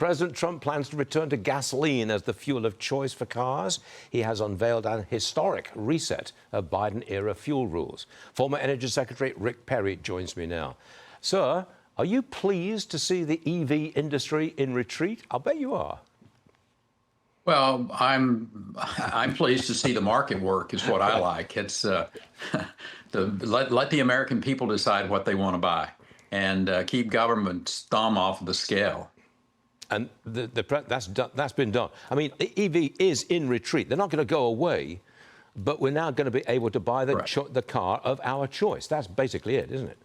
President Trump plans to return to gasoline as the fuel of choice for cars. He has unveiled an historic reset of Biden-era fuel rules. Former Energy Secretary Rick Perry joins me now. Sir, are you pleased to see the EV industry in retreat? I'll bet you are. Well, I'm pleased to see the market work is what I like. It's let the American people decide what they want to buy and keep government's thumb off of the scale. And that's been done. I mean, the EV is in retreat. They're not going to go away, but we're now going to be able to buy the car of our choice. That's basically it, isn't it?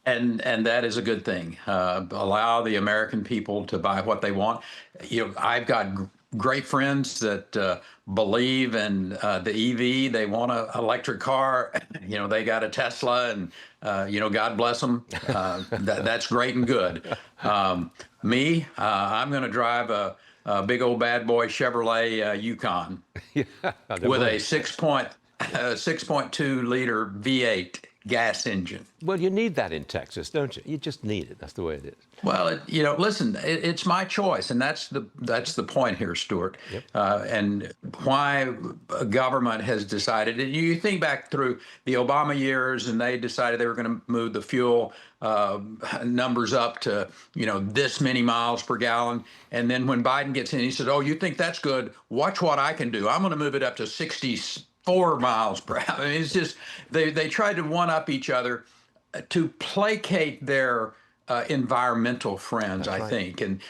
And that is a good thing. Allow the American people to buy what they want. You know, I've got great friends that believe in the EV. They want an electric car. You know, they got a Tesla, and you know, God bless them. That's great and good. Me, I'm going to drive a big old bad boy Chevrolet Yukon with a 6.2 liter V8 gas engine. Well, you need that in Texas, don't you? You just need it. That's the way it is. Well, you know, listen, it's my choice, and that's the point here, Stuart. Yep. And why a government has decided. You think back through the Obama years, and they decided they were going to move the fuel numbers up to, you know, this many miles per gallon. And then when Biden gets in, he said, "Oh, you think that's good? Watch what I can do. I'm going to move it up to 64 miles per hour." I mean, it's just they tried to one up each other to placate their environmental friends, That's I right. think, and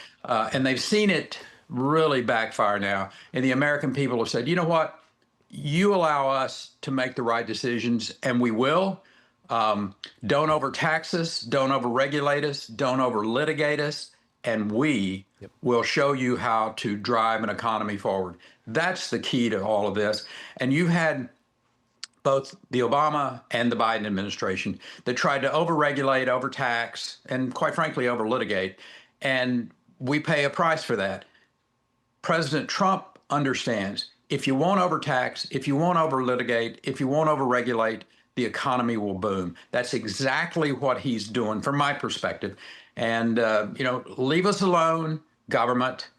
they've seen it really backfire now. And the American people have said, you know what, you allow us to make the right decisions, and we will. Don't overtax us, don't overregulate us, don't overlitigate us, and we will show you how to drive an economy forward. That's the key to all of this. And you've had both the Obama and the Biden administration that tried to overregulate, overtax, and quite frankly, overlitigate. And we pay a price for that. President Trump understands if you won't overtax, if you won't overlitigate, if you won't overregulate, the economy will boom. That's exactly what he's doing from my perspective. And, you know, leave us alone, government.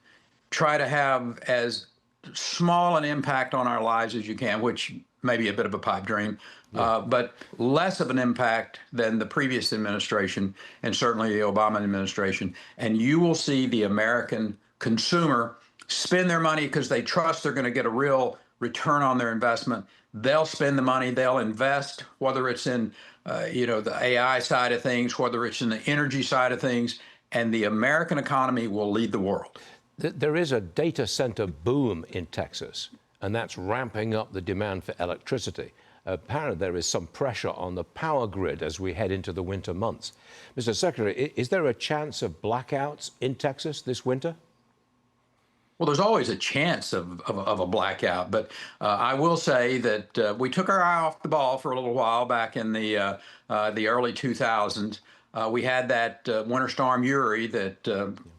Try to have as small an impact on our lives as you can, which may be a bit of a pipe dream, but less of an impact than the previous administration and certainly the Obama administration. And you will see the American consumer spend their money because they trust they're going to get a real return on their investment. They'll spend the money, they'll invest, whether it's in you know, the AI side of things, whether it's in the energy side of things, and the American economy will lead the world. There is a data center boom in Texas, and that's ramping up the demand for electricity. Apparently, there is some pressure on the power grid as we head into the winter months. Mr. Secretary, is there a chance of blackouts in Texas this winter? Well, there's always a chance of a blackout, but I will say that we took our eye off the ball for a little while back in the early 2000s. We had that Winter Storm Uri that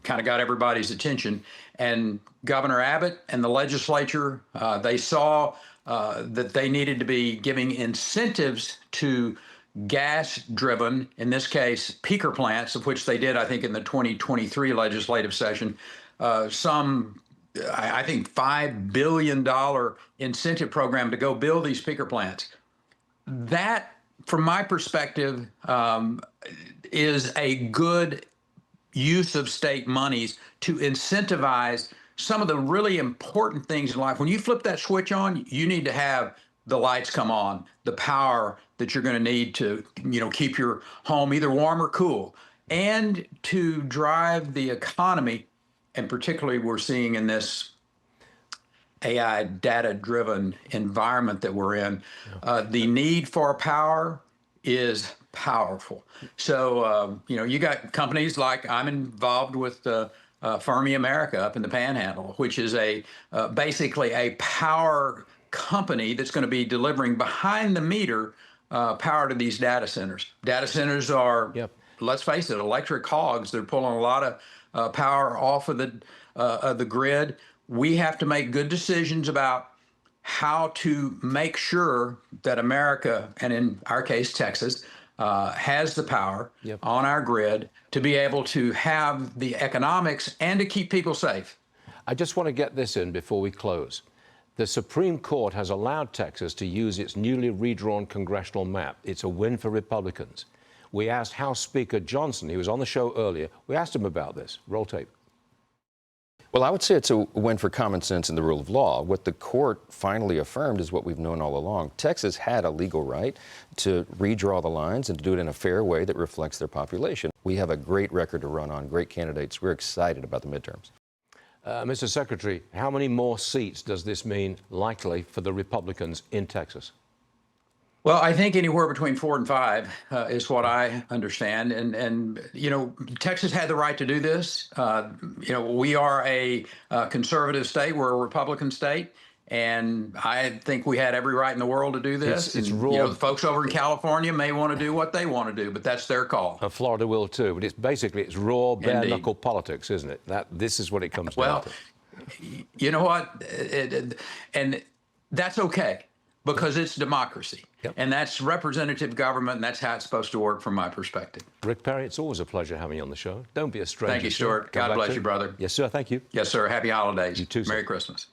kind of got everybody's attention, and Governor Abbott and the legislature, they saw that they needed to be giving incentives to gas-driven, in this case, peaker plants, of which they did, I think, in the 2023 legislative session, I think, $5 billion incentive program to go build these peaker plants. That, from my perspective, is a good use of state monies to incentivize some of the really important things in life. When you flip that switch on, you need to have the lights come on, the power that you're going to need to, you know, keep your home either warm or cool, and to drive the economy. And particularly we're seeing in this AI data-driven environment that we're in, the need for power is powerful. So, you know, you got companies like I'm involved with Fermi America up in the Panhandle, which is basically a power company that's going to be delivering behind the meter power to these data centers. Data centers are, let's face it, electric hogs. They're pulling a lot of power off of the grid. We have to make good decisions about how to make sure that America, and in our case, Texas, has the power Yep. on our grid to be able to have the economics and to keep people safe. I just want to get this in before we close. The Supreme Court has allowed Texas to use its newly redrawn congressional map. It's a win for Republicans. We asked House Speaker Johnson, he was on the show earlier, we asked him about this. Roll tape. Well, I would say it's a win for common sense and the rule of law. What the court finally affirmed is what we've known all along. Texas had a legal right to redraw the lines and to do it in a fair way that reflects their population. We have a great record to run on, great candidates. We're excited about the midterms. Mr. Secretary, how many more seats does this mean likely for the Republicans in Texas? Well, I think anywhere between 4 and 5 is what I understand. And you know, Texas had the right to do this. You know, we are a conservative state. We're a Republican state. And I think we had every right in the world to do this. It's and, raw. you know, the folks over in California may want to do what they want to do, but that's their call. Florida will too, but it's basically it's raw, bare-knuckle Indeed. politics, isn't it? This is what it comes down Well, to. you know what? And that's okay because it's democracy. Yep. And that's representative government, and that's how it's supposed to work from my perspective. Rick Perry, it's always a pleasure having you on the show. Don't be a stranger. Thank you, sir. Stuart. Come God back bless to you, it. brother. Yes, sir. Thank you. Yes, sir. Happy holidays. You too, sir. Merry Christmas.